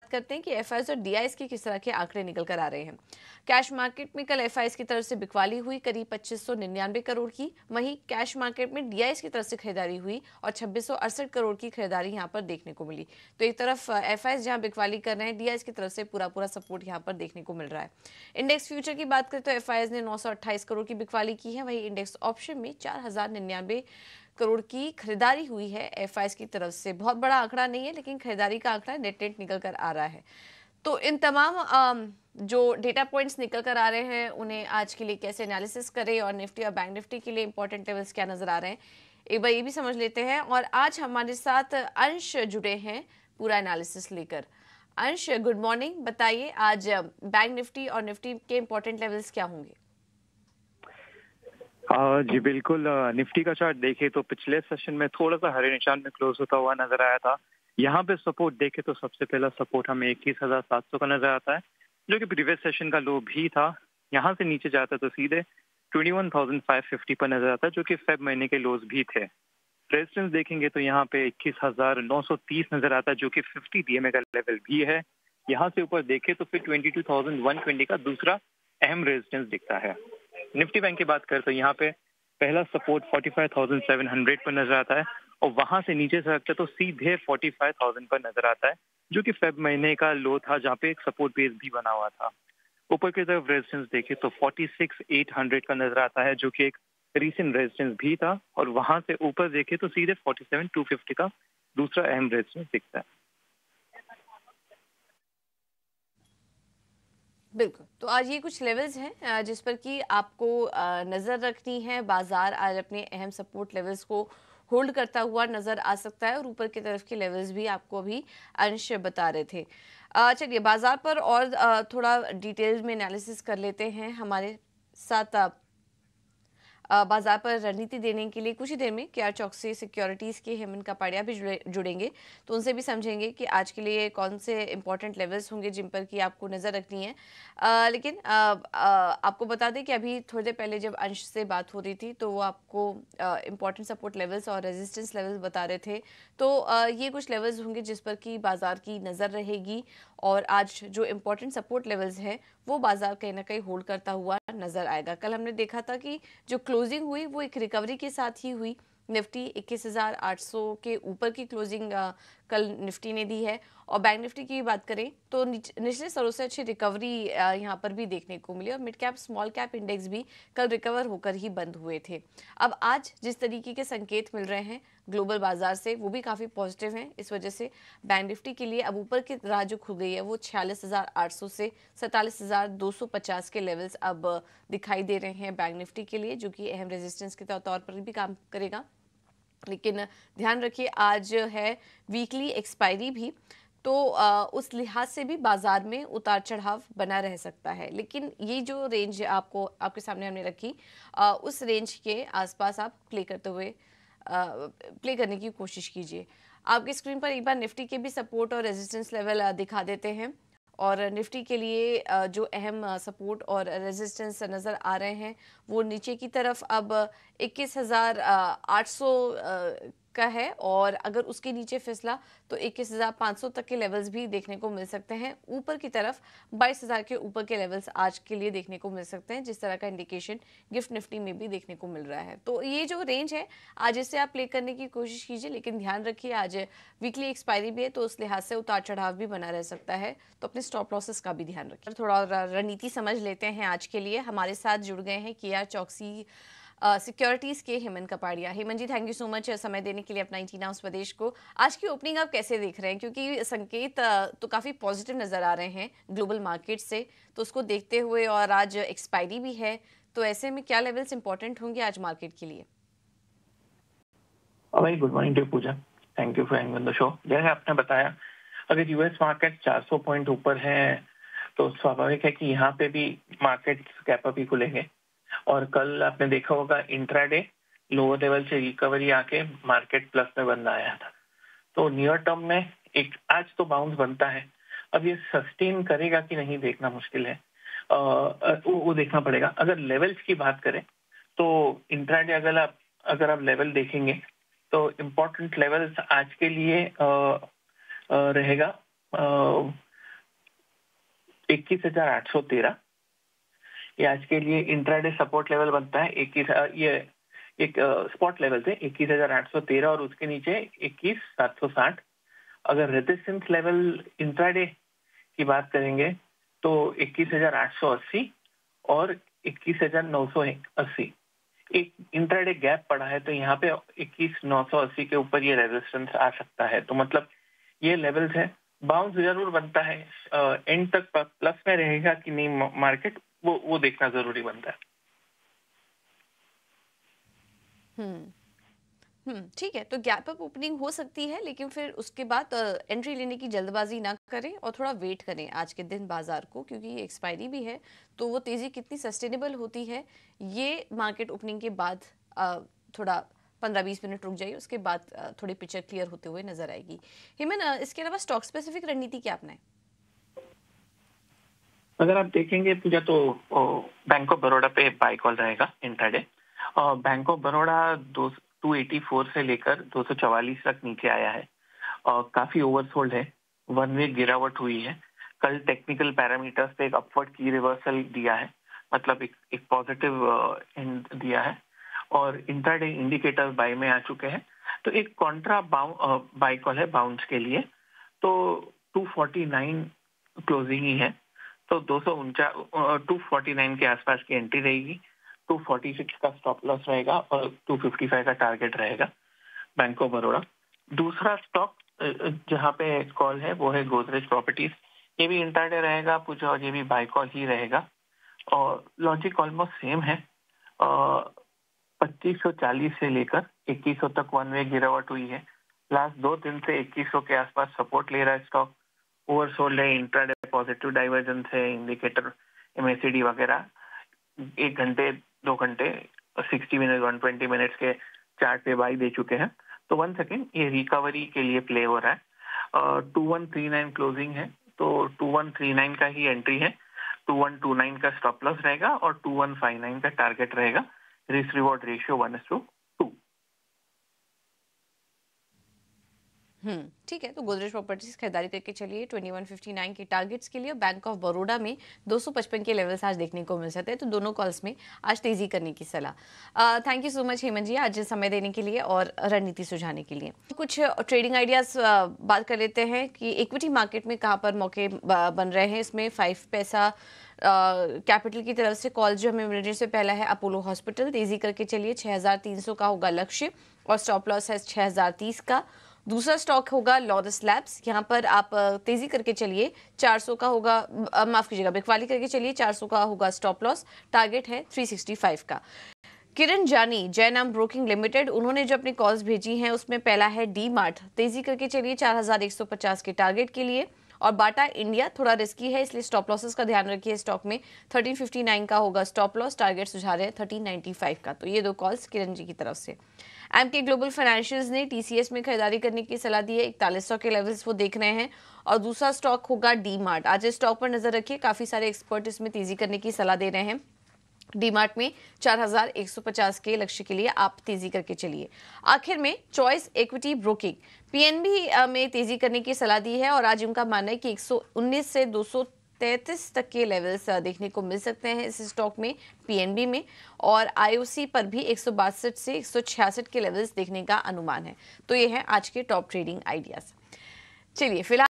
करते हैं कि एफआईएस और डीआईएस के किस तरह के आंकड़े निकल कर आ रहे हैं। कैश मार्केट में कल एफआईएस की तरफ से बिकवाली हुई करीब 2599 करोड़ की, वहीं कैश मार्केट में डीआईएस की तरफ से खरीदारी हुई और 2668 करोड़ की खरीदारी यहां पर देखने को मिली। तो एक तरफ एफआईएस जहां बिकवाली कर रहे हैं, डीआईएस की तरफ से पूरा सपोर्ट यहां पर देखने को मिल रहा है। इंडेक्स फ्यूचर की बात करें तो एफआईएस ने 928 करोड़ की बिकवाली की है, वहीं इंडेक्स ऑप्शन में 4099 करोड़ की खरीदारी हुई है एफआईएस की तरफ से। बहुत बड़ा आंकड़ा नहीं है, लेकिन खरीदारी का आंकड़ा नेट निकल कर आ रहा है। तो इन तमाम जो डेटा पॉइंट्स निकल कर आ रहे हैं, उन्हें आज के लिए कैसे एनालिसिस करें और निफ्टी और बैंक निफ्टी के लिए इंपॉर्टेंट लेवल्स क्या नजर आ रहे हैं, एक बार ये भी समझ लेते हैं। और आज हमारे साथ अंश जुड़े हैं पूरा एनालिसिस लेकर। अंश, गुड मॉर्निंग। बताइए आज बैंक निफ्टी और निफ्टी के इंपॉर्टेंट लेवल्स क्या होंगे? जी बिल्कुल। निफ्टी का चार्ट देखे तो पिछले सेशन में थोड़ा सा हरे निशान में क्लोज होता हुआ नजर आया था। यहाँ पे सपोर्ट देखे तो सबसे पहला सपोर्ट हमें 21,700 का नजर आता है, जो कि प्रीवियस सेशन का लो भी था। यहाँ से नीचे जाता तो सीधे 21,550 पर नजर आता है, जो कि फेब महीने के लोज भी थे। रेजिस्टेंस देखेंगे तो यहाँ पे 21,930 नजर आता है, जो कि 50 डीएमए का लेवल भी है। यहाँ से ऊपर देखे तो फिर 22,120 का दूसरा अहम रेजिस्टेंस दिखता है। निफ्टी बैंक की बात करें तो यहाँ पे पहला सपोर्ट 45,700 पर नजर आता है और वहां से नीचे से रखते तो सीधे 45,000 पर नजर आता है, जो कि फेब महीने का लो था, जहाँ पे एक सपोर्ट बेस भी बना हुआ था। ऊपर की तरफ रेजिस्टेंस देखे तो 46,800 का नजर आता है, जो कि एक रीसेंट रेजिस्टेंस भी था, और वहां से ऊपर देखे तो सीधे 47,250 का दूसरा अहम रेजिस्टेंस दिखता है। बिल्कुल। तो आज ये कुछ लेवल्स हैं जिस पर कि आपको नज़र रखनी है। बाजार आज अपने अहम सपोर्ट लेवल्स को होल्ड करता हुआ नज़र आ सकता है और ऊपर की तरफ के लेवल्स भी आपको अभी अंश बता रहे थे। चलिए बाजार पर और थोड़ा डिटेल में एनालिसिस कर लेते हैं। हमारे साथ बाजार पर रणनीति देने के लिए कुछ ही देर में केआर चौकसी सिक्योरिटीज़ के हेमंत कापड़िया भी जुड़ेंगे, तो उनसे भी समझेंगे कि आज के लिए कौन से इंपॉर्टेंट लेवल्स होंगे जिन पर कि आपको नज़र रखनी है। लेकिन आपको बता दें कि अभी थोड़ी देर पहले जब अंश से बात हो रही थी तो वो आपको इंपॉर्टेंट सपोर्ट लेवल्स और रेजिस्टेंस लेवल्स बता रहे थे। तो ये कुछ लेवल्स होंगे जिस पर कि बाजार की नज़र रहेगी और आज जो इम्पोर्टेंट सपोर्ट लेवल्स हैं वो बाजार कहीं ना कहीं होल्ड करता हुआ नजर आएगा। कल हमने देखा था कि जो क्लोजिंग हुई वो एक रिकवरी के साथ ही हुई। निफ्टी 21,800 के ऊपर की क्लोजिंग कल निफ्टी ने दी है। और बैंक निफ्टी की बात करें तो निचले स्तरों से अच्छी रिकवरी यहाँ पर भी देखने को मिली और mid cap small cap index भी कल रिकवर होकर ही बंद हुए थे। अब आज जिस तरीके के संकेत मिल रहे हैं ग्लोबल बाजार से वो भी काफ़ी पॉजिटिव हैं। इस वजह से बैंक निफ्टी के लिए अब ऊपर की राह जो खुल गई है वो 46,800 से 47,250 के लेवल्स अब दिखाई दे रहे हैं बैंक निफ्टी के लिए, जो कि अहम रेजिस्टेंस के तौर पर भी काम करेगा। लेकिन ध्यान रखिए आज है वीकली एक्सपायरी भी, तो उस लिहाज से भी बाजार में उतार चढ़ाव बना रह सकता है। लेकिन ये जो रेंज आपको आपके सामने हमने रखी उस रेंज के आसपास आप प्ले करने की कोशिश कीजिए। आपकी स्क्रीन पर एक बार निफ्टी के भी सपोर्ट और रेजिस्टेंस लेवल दिखा देते हैं। और निफ्टी के लिए जो अहम सपोर्ट और रेजिस्टेंस नज़र आ रहे हैं वो नीचे की तरफ अब 21,800 का है, और अगर उसके नीचे फिसला तो 21,500 तक के लेवल्स भी देखने को मिल सकते हैं। ऊपर की तरफ 22,000 के ऊपर के लेवल्स आज के लिए देखने को मिल सकते हैं, जिस तरह का इंडिकेशन गिफ्ट निफ्टी में भी देखने को मिल रहा है। तो ये जो रेंज है आज इसे आप प्ले करने की कोशिश कीजिए, लेकिन ध्यान रखिए आज वीकली एक्सपायरी भी है तो उस लिहाज से उतार चढ़ाव भी बना रह सकता है, तो अपने स्टॉप लॉसेस का भी ध्यान रखिए। थोड़ा रणनीति समझ लेते हैं आज के लिए। हमारे साथ जुड़ गए हैं केआर चौकसी सिक्योरिटीज के हेमंत कापड़िया। हेमंत जी, थैंक यू सो मच समय देने के लिए अपना 19 हाउस प्रदेश को। आज की ओपनिंग आप कैसे देख रहे हैं, क्योंकि संकेत तो काफी पॉजिटिव नजर आ रहे हैं ग्लोबल मार्केट से, तो उसको देखते हुए और आज एक्सपायरी भी है, तो ऐसे में क्या लेवल्स इंपॉर्टेंट होंगे आज मार्केट के लिए? Very good morning to Puja, thank you for having the show. जैसे आपने बताया, अगर यूएस मार्केट 400 पॉइंट ऊपर है तो स्वाभाविक है कि यहाँ पे भी मार्केट गैप अप ही खुलेंगे। और कल आपने देखा होगा इंट्राडे लोअर लेवल से रिकवरी आके मार्केट प्लस में बंद आया था, तो नियर टर्म में एक आज तो बाउंस बनता है। अब ये सस्टेन करेगा कि नहीं देखना मुश्किल है, वो देखना पड़ेगा। अगर लेवल्स की बात करें तो इंट्राडे अगर आप लेवल देखेंगे तो इम्पोर्टेंट लेवल्स आज के लिए रहेगा 21,813 ये आज के लिए इंट्राडे सपोर्ट लेवल बनता है। 21 ये एक स्पॉट लेवल थे 21,813 और उसके नीचे 21,760। अगर रेजिस्टेंस लेवल इंट्राडे की बात करेंगे तो 21,880 और 21,980। एक इंट्राडे गैप पड़ा है तो यहाँ पे 21,980 के ऊपर ये रेजिस्टेंस आ सकता है। तो मतलब ये लेवल्स है, बाउंस जरूर बनता है। एंड तक प्लस में रहेगा कि नहीं मार्केट, वो देखना जरूरी बनता है। ठीक है, तो गैप अप ओपनिंग हो सकती है, लेकिन फिर उसके बाद एंट्री लेने की जल्दबाजी ना करें और थोड़ा वेट करें आज के दिन बाजार को, क्योंकि ये एक्सपायरी भी है। तो वो तेज़ी कितनी सस्टेनेबल होती है ये मार्केट ओपनिंग के बाद थोड़ा 15-20 मिनट रुक जाइए, उसके बाद थोड़ी पिक्चर क्लियर होते हुए नजर आएगी। हेमन, इसके अलावा स्टॉक स्पेसिफिक रणनीति क्या अपनाएं? अगर आप देखेंगे पूजा तो बैंक ऑफ बड़ौदा पे बाय कॉल रहेगा इंट्राडे। और बैंक ऑफ बड़ौदा 284 से लेकर 244 तक नीचे आया है और काफी ओवरसोल्ड है। वन वे गिरावट हुई है। कल टेक्निकल पैरामीटर्स पे एक अपवर्ड की रिवर्सल दिया है, मतलब एक पॉजिटिव एंड दिया है और इंट्राडे इंडिकेटर्स बाय में आ चुके हैं। तो एक कॉन्ट्रा बाय कॉल है बाउंस के लिए। तो 249 क्लोजिंग ही है, तो 249 के आसपास की एंट्री रहेगी। 246 का स्टॉप लॉस रहेगा और 255 का टारगेट रहेगा बैंक ऑफ बड़ौदा। दूसरा स्टॉक जहां पे कॉल है वो है गोदरेज प्रॉपर्टीज। ये भी इंट्राडे रहेगा पूजा और ये भी बाय कॉल ही रहेगा और लॉजिक ऑलमोस्ट सेम है। 2540 से लेकर 2100 तक वन वे गिरावट हुई है। लास्ट 2 दिन से 2100 के आसपास सपोर्ट ले रहा है स्टॉक। ओवरसोल्ड है, इंट्राडे पॉजिटिव डाइवर्जेंस है, इंडिकेटर एमएसीडी वगैरह 1 घंटे 2 घंटे 60 मिनट 120 मिनट्स के चार्ट पे बाई दे चुके हैं। तो 1 सेकेंड ये रिकवरी के लिए प्ले हो रहा है। 2139 क्लोजिंग है, तो 2139 का ही एंट्री है। 2129 का स्टॉप लॉस रहेगा और 2159 का टारगेट रहेगा। Risk reward ratio 1:2। ठीक है, तो गोदरेज प्रॉपर्टीज खरीदारी करके चलिए 2159 के टारगेट्स के लिए। बैंक ऑफ बड़ौदा में 255 के लेवल्स आज देखने को मिल सकते हैं, तो दोनों कॉल्स में आज तेजी करने की सलाह। Thank you so much Hemant ji, आज समय देने के लिए और रणनीति सुझाने के लिए। कुछ ट्रेडिंग आइडियाज बात कर लेते हैं कि इक्विटी मार्केट में कहाँ पर मौके बन रहे हैं। इसमें 5 पैसा कैपिटल की तरफ से कॉल जो हमें मिलने से पहला है अपोलो हॉस्पिटल, तेजी करके चलिए 6300 का होगा लक्ष्य और स्टॉप लॉस है 6030 का। दूसरा स्टॉक होगा लॉरस लैब्स, यहाँ पर आप तेजी करके चलिए 400 का होगा, माफ कीजिएगा बिकवाली करके चलिए 400 का होगा स्टॉप लॉस, टारगेट है 365 का। किरण जानी जयनाम ब्रोकिंग लिमिटेड, उन्होंने जो अपनी कॉल्स भेजी हैं उसमें पहला है डी मार्ट, तेजी करके चलिए 4150 के टारगेट के लिए। और बाटा इंडिया थोड़ा रिस्की है, इसलिए स्टॉप लॉसेस का ध्यान रखिए। स्टॉक में 1359 का होगा स्टॉप लॉस, टारगेट सुझा रहे हैं 1395 का। तो ये 2 कॉल्स किरण जी की तरफ से। एमके ग्लोबल फाइनेंशियल्स ने टीसीएस में खरीदारी करने की सलाह दी है, 4100 के लेवल्स वो देख रहे हैं। और दूसरा स्टॉक होगा डी मार्ट, आज इस स्टॉक पर नजर रखिए, काफी सारे एक्सपर्ट इसमें तेजी करने की सलाह दे रहे हैं। डीमार्ट में 4150 के लक्ष्य के लिए आप तेजी करके चलिए। आखिर में चॉइस इक्विटी ब्रोकिंग पीएनबी में तेजी करने की सलाह दी है और आज उनका मानना है कि 119 से 233 तक के लेवल्स देखने को मिल सकते हैं इस स्टॉक में पीएनबी में। और आईओसी पर भी 162 से 166 के लेवल्स देखने का अनुमान है। तो ये है आज के टॉप ट्रेडिंग आइडियाज। चलिए फिलहाल